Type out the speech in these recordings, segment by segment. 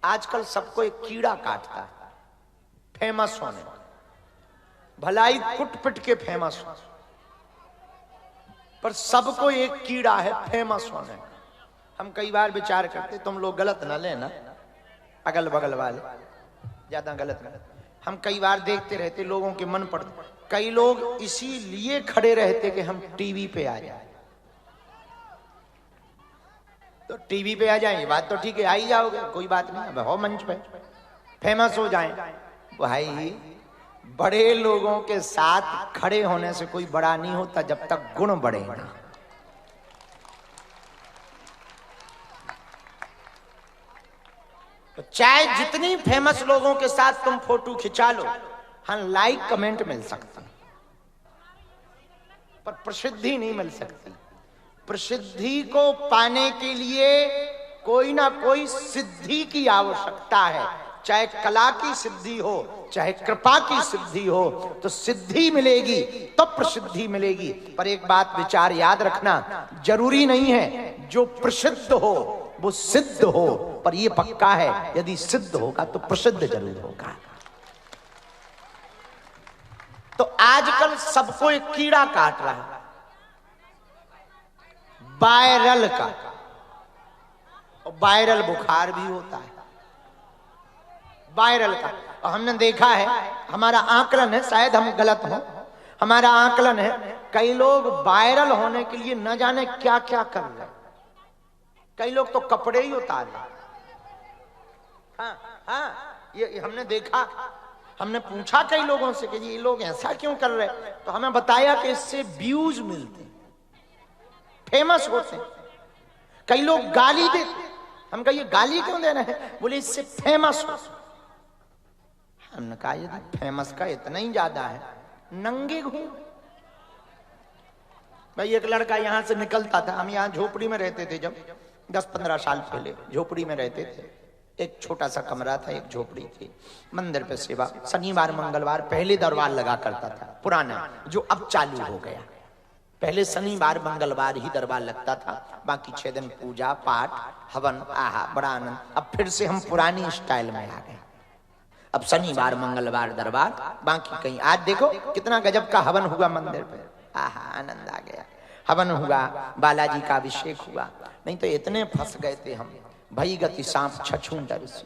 आजकल सबको एक कीड़ा काटता है फेमस होने, भलाई कुट पिट के फेमस हो, पर सबको एक कीड़ा है फेमस होने। हम कई बार विचार करते, तुम लोग गलत ना लेना, अगल बगल वाले ज्यादा गलत ना। हम कई बार देखते रहते, लोगों के मन पड़ते, कई लोग इसीलिए खड़े रहते कि हम टीवी पे आ जाए। तो टीवी पे आ जाए, बात तो ठीक है, आ ही जाओगे, कोई बात नहीं, हो मंच पे फेमस हो जाए। भाई बड़े लोगों के साथ खड़े होने से कोई बड़ा नहीं होता जब तक गुण बढ़े ना। तो चाहे जितनी फेमस लोगों के साथ तुम फोटो खिंचा लो, हाँ लाइक कमेंट मिल सकता, पर प्रसिद्धि नहीं मिल सकती। प्रसिद्धि को पाने के लिए कोई ना कोई सिद्धि की आवश्यकता है, चाहे कला की सिद्धि हो, चाहे कृपा की सिद्धि हो, तो सिद्धि मिलेगी तो प्रसिद्धि मिलेगी। पर एक बात विचार याद रखना, जरूरी नहीं है जो प्रसिद्ध हो वो सिद्ध हो, पर यह पक्का है यदि सिद्ध होगा तो प्रसिद्ध जरूर होगा। तो आजकल सबको एक कीड़ा काट रहा है, वायरल का। और वायरल बुखार भी होता है, वायरल का। और हमने देखा है, हमारा आकलन है, शायद हम गलत हो, हमारा आकलन है, कई लोग वायरल होने के लिए न जाने क्या क्या कर रहे हैं। कई लोग तो कपड़े ही उतार रहे। हाँ, ये हमने देखा। हमने पूछा कई लोगों से कि ये लोग ऐसा क्यों कर रहे हैं, तो हमें बताया कि इससे व्यूज मिलते, फेमस होते। कई लोग गाली देते, हम कहा ये गाली क्यों दे रहे हैं, बोले इससे फेमस हो। हमने कहा यदि फेमस का इतना ही ज्यादा है, नंगे घूम। भाई एक लड़का यहां से निकलता था, हम यहां झोपड़ी में रहते थे, जब 10-15 साल पहले झोपड़ी में रहते थे। एक छोटा सा कमरा था, एक झोपड़ी थी, मंदिर पे सेवा, शनिवार मंगलवार पहले दरबार लगा करता था, पुराना, जो अब चालू हो गया। पहले शनिवार मंगलवार ही दरबार लगता था, बाकी 6 दिन पूजा पाठ हवन, आहा बड़ा आनंद। अब फिर से हम पुरानी स्टाइल में आ गए, अब शनिवार मंगलवार दरबार, बाकी कहीं। आज देखो कितना गजब का हवन हुआ मंदिर पे, आहा आनंद आ गया। हवन हुआ, बालाजी का अभिषेक हुआ, नहीं तो इतने फंस गए थे हम। भई गति सांप छछूंदर से,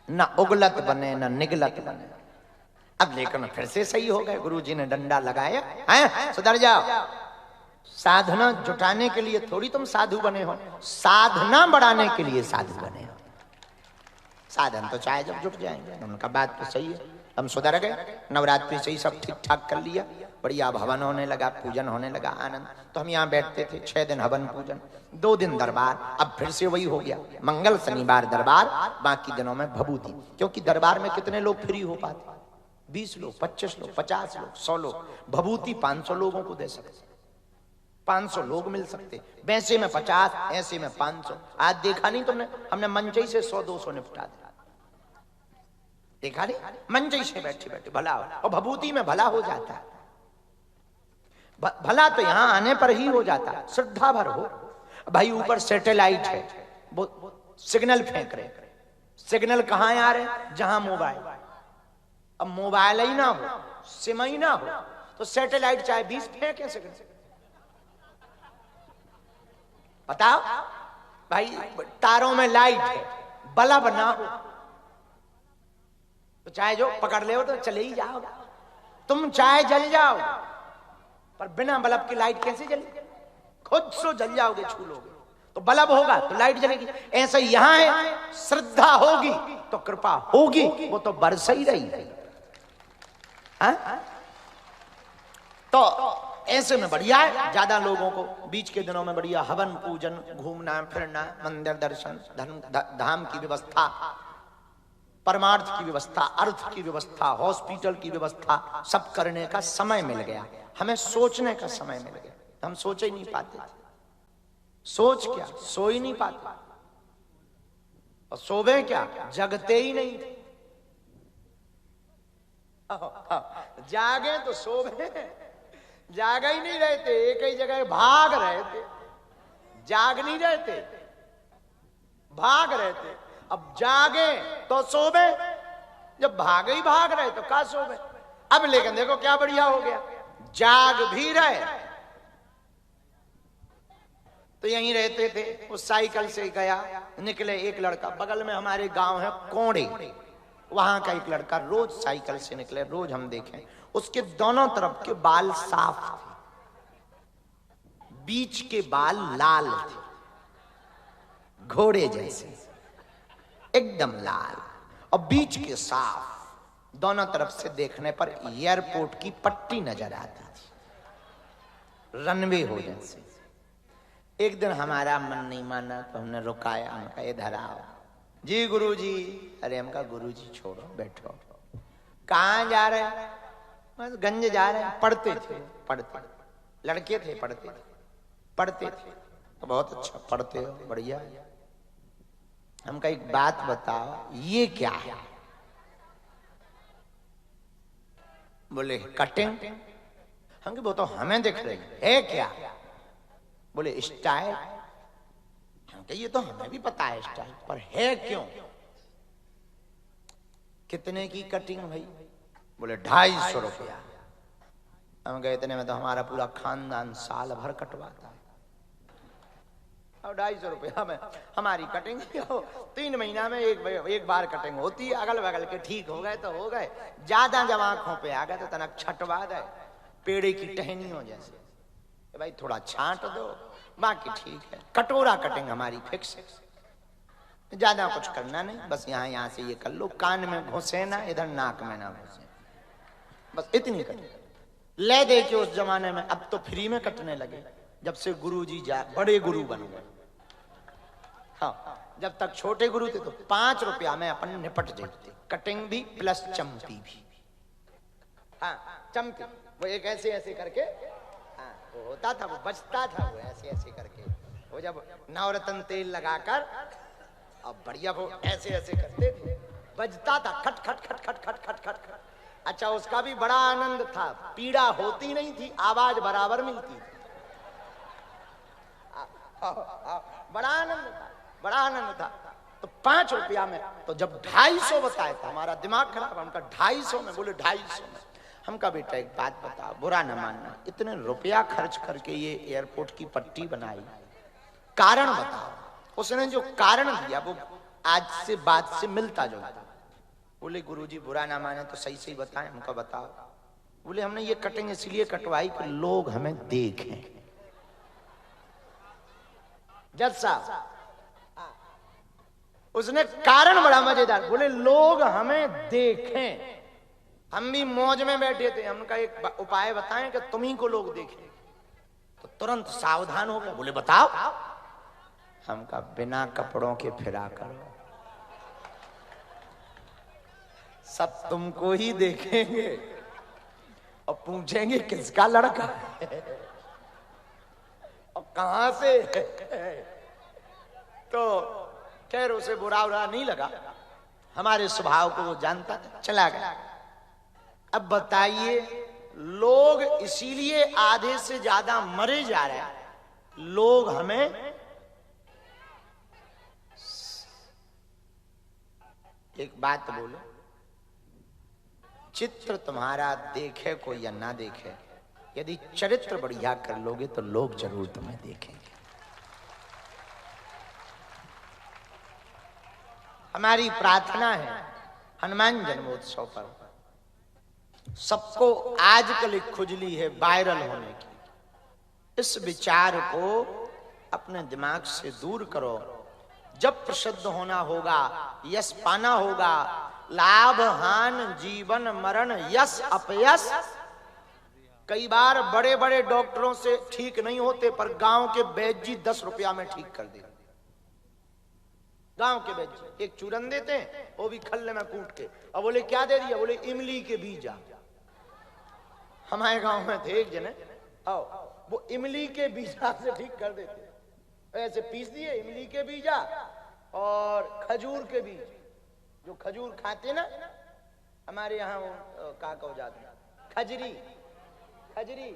न उगलत बने न निगलत बने। अब लेकिन फिर से सही हो गए, गुरुजी ने डंडा लगाया, हैं सुधर जाओ। साधना जुटाने के लिए थोड़ी तुम साधु बने हो, साधना बढ़ाने के लिए साधु बने हो। साधन तो चाहे जब जुट जाएंगे। उनका बात तो सही है, हम सुधर गए। नवरात्रि से ही सब ठीक ठाक कर लिया, बढ़िया हवन होने लगा, पूजन होने लगा, आनंद। तो हम यहाँ बैठते थे, 6 दिन हवन पूजन, 2 दिन दरबार। अब फिर से वही हो गया, मंगल शनिवार दरबार, बाकी दिनों में भभूति। क्योंकि दरबार में कितने लोग फ्री हो पाते, 20 लोग, 25 लोग, 50 लोग, 100 लोग। भभूति 500 लोगों को दे सकते, 500 लोग मिल सकते। वैसे में 50, ऐसे में 500। आज देखा नहीं तुमने, हमने मंचई से 100-200 निपटा दिया, देखा नहीं, मंचई से बैठे बैठे भला हो। और भभूति में भला हो जाता है, भला तो यहां आने पर ही हो जाता है, श्रद्धा भर हो। भाई ऊपर सैटेलाइट है, वो सिग्नल फेंक रहे। सिग्नल कहां आ रहे, जहां मोबाइल। अब मोबाइल ही ना हो, सिम ही ना हो, तो सैटेलाइट चाहे 20 फेंके सिग्नल। बताओ भाई, तारों में लाइट है, बल्ब ना हो तो चाहे जो पकड़ ले हो तो चले ही जाओ। तुम चाहे जल जाओ, पर बिना बल्ब की लाइट कैसे जलेगी, खुद सो जल जाओगे, छू लोगे। तो बल्ब होगा तो लाइट जलेगी। ऐसे यहां है, श्रद्धा होगी तो कृपा होगी, वो तो बरस ही रही है। तो ऐसे में बढ़िया है, ज्यादा लोगों को बीच के दिनों में बढ़िया हवन पूजन, घूमना फिरना, मंदिर दर्शन, धाम की व्यवस्था, परमार्थ की व्यवस्था, अर्थ की व्यवस्था, हॉस्पिटल की व्यवस्था, सब करने का समय मिल गया। हमें सोचने का समय मिल गया, हम सोच ही नहीं पाते। सोच क्या, सो ही नहीं पाते, और सोवे क्या, जगते ही नहीं। जागे तो सोवे, जाग ही नहीं रहते, एक ही जगह भाग रहे थे, जाग नहीं रहते, भाग रहे थे। अब जागे तो सोबे, जब भागे ही भाग रहे तो का सोबे। अब लेकिन देखो क्या बढ़िया हो गया, जाग भी रहे। तो यहीं रहते थे, उस साइकिल से गया, निकले एक लड़का, बगल में हमारे गांव है कोड़े, वहां का एक लड़का रोज साइकिल से निकले, रोज हम देखें उसके दोनों तरफ के बाल साफ थे, बीच के बाल लाल थे, घोड़े जैसे एकदम लाल, और बीच के साफ, दोनों तरफ से देखने पर एयरपोर्ट की पट्टी नजर आती थी, रनवे हो जैसे। एक दिन हमारा मन नहीं माना तो हमने रुकाया, हमका इधर आओ जी गुरुजी। अरे हमका गुरुजी छोड़ो, बैठो। कहाँ जा रहे हैं? बस गंज जा रहे हैं। पढ़ते थे, पढ़ते लड़के थे, पढ़ते थे। तो बहुत अच्छा पढ़ते हो, बढ़िया। हमका एक बात बताओ, ये क्या है? बोले कटिंग। हम वो तो हमें दिख रही है क्या? बोले स्टाइल। ये तो हमें भी पता है स्टाइल, पर है क्यों? कितने की कटिंग भाई? बोले 250 रुपया। हम गए, इतने में तो हमारा पूरा खानदान साल भर कटवाता है। और 250 रुपया में हमारी कटिंग 3 महीना में एक बार कटिंग होती है। अगल बगल के ठीक हो गए तो हो गए, ज्यादा जब आंखों पे आ गए तो तनक छटवा दे, पेड़े की टहनियों जैसे। भाई थोड़ा छांट दो, बाकी ठीक है। कटोरा कटिंग हमारी फिक्स है, ज्यादा कुछ करना नहीं, बस यहाँ से ये कर लो, कान में घुसे ना, इधर नाक में ना घुसे, बस इतनी कटिंग। ले दे के उस जमाने में, अब तो फ्री में कटने लगे जब से गुरुजी बड़े गुरु बन गए। हाँ, जब तक छोटे गुरु थे तो 5 रुपया में अपन निपट जाते, कटिंग भी प्लस चम्पी भी। हाँ, चम्पी वो एक ऐसे ऐसे करके, हाँ वो होता था, वो बचता था, वो ऐसे ऐसे करके, वो जब नवरत्न तेल लगाकर अब बढ़िया वो ऐसे ऐसे करते थे, बजता था खट खट खट खट खट खट खट खट। अच्छा, उसका भी बड़ा आनंद था, पीड़ा होती नहीं थी, आवाज बराबर मिलती थी। बड़ा आनंद था, बड़ा आनंद था। तो 5 रुपया में, तो जब 250 बताया था, हमारा दिमाग खराब, हमका 250 में। बोले 250 में। हमका बेटा एक बात बताओ, बुरा न मानना, इतने रुपया खर्च करके ये एयरपोर्ट की पट्टी बनाई, कारण बताओ। उसने जो कारण दिया वो आज से बात से मिलता जुलता। बोले गुरुजी बुरा ना माने तो सही सही बताएं। हमको बताओ। बोले हमने ये कटिंग इसलिए कटवाई कि लोग हमें देखें। जज साहब, उसने कारण बड़ा मजेदार, बोले लोग हमें देखें। हम भी मौज में बैठे थे, हमका एक उपाय बताएं कि तुम्ही को लोग देखें। तो तुरंत सावधान हो गए, बोले बताओ। हमका बिना कपड़ों के फिरा करो, सब तुमको ही देखेंगे और पूछेंगे किसका लड़का है और कहां से है। तो खैर उसे बुरा नहीं लगा, हमारे स्वभाव को वो जानता था, चला गया। अब बताइए, लोग इसीलिए आधे से ज्यादा मरे जा रहे हैं, लोग हमें। एक बात बोलो, चित्र तुम्हारा देखे कोई या ना देखे, यदि चरित्र बढ़िया कर लोगे तो लोग जरूर तुम्हें देखेंगे। हमारी प्रार्थना है हनुमान जन्मोत्सव पर सबको आजकल एक खुजली है वायरल होने की। इस विचार को अपने दिमाग से दूर करो। जब प्रसिद्ध होना होगा, यश पाना होगा, लाभ हान जीवन मरण यश अपयश। कई बार बड़े बड़े डॉक्टरों से ठीक नहीं होते, पर गांव के वैद्य जी 10 रुपया में ठीक कर देते। गांव के वैद्य एक चूरन देते हैं, वो भी खल्ले में कूट के, और बोले क्या दे दिया? बोले इमली के बीजा। हमारे गांव में थे एक जने, आओ वो इमली के बीजा से ठीक कर देते। ऐसे पीस दिए इमली के बीजा और खजूर के बीज, जो खजूर खाते ना हमारे यहाँ, वो का हो जाते, खजरी, खजरी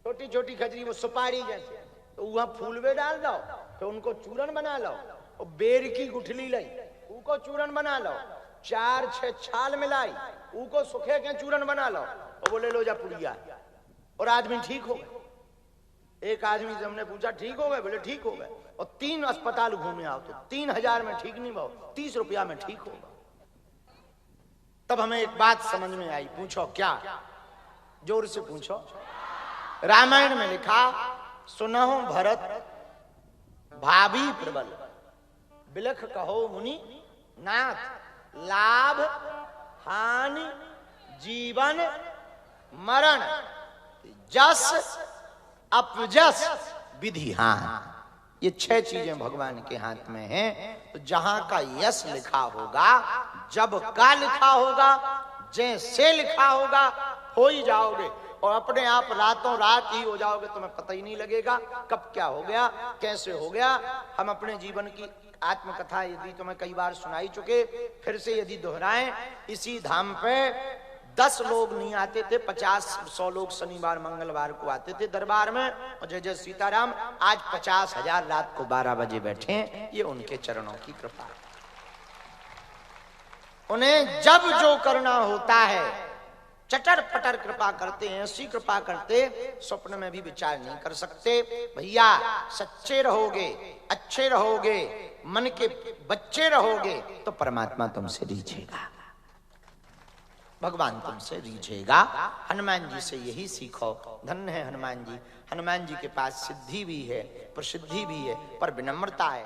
छोटी छोटी खजरी, वो सुपारी जैसे। तो वहां फूलवे डाल दो, तो उनको चूरन बना लो, और बेर की गुठली लाई, वो ऊको चूरन बना लो, 4-6 छाल मिलाई, ऊको सुखे के चूरन बना लो और बोले लो जा पुड़िया, और आदमी ठीक हो गए। एक आदमी से हमने पूछा ठीक हो गए? बोले ठीक हो गए। और 3 अस्पताल घूमे आओ तो 3000 में ठीक नहीं भाव, 30 रुपया में ठीक होगा। तब हमें एक बात समझ में आई, पूछो क्या? जोर से पूछो। रामायण में लिखा, सुनहु भरत भाभी प्रबल, बिलख कहो मुनि नाथ, लाभ हानि जीवन मरण, जस अपजस विधि हानि। ये 6 चीजें भगवान के हाथ में हैं। तो जहां का यश लिखा होगा, जब का लिखा होगा, जैसे लिखा होगा, हो ही जाओगे। और अपने आप रातों रात ही हो जाओगे, तुम्हें पता ही नहीं लगेगा कब क्या हो गया, कैसे हो गया। हम अपने जीवन की आत्मकथा यदि तुम्हें कई बार सुनाई चुके, फिर से यदि दोहराएं, इसी धाम पे 10 लोग नहीं आते थे, 50-100 लोग शनिवार मंगलवार को आते थे दरबार में। और जय जय सीताराम, आज 50,000 रात को 12 बजे बैठे हैं। ये उनके चरणों की कृपा है। उन्हें जब जो करना होता है चटर पटर कृपा करते हैं, ऐसी कृपा करते स्वप्न में भी विचार नहीं कर सकते। भैया सच्चे रहोगे, अच्छे रहोगे, मन के बच्चे रहोगे तो परमात्मा तुमसे रीझेगा, भगवान तुमसे रीझेगा। हनुमान जी से यही सीखो। धन्य है हनुमान जी। हनुमान जी के पास सिद्धि भी है, प्रसिद्धि भी है, पर विनम्रता है।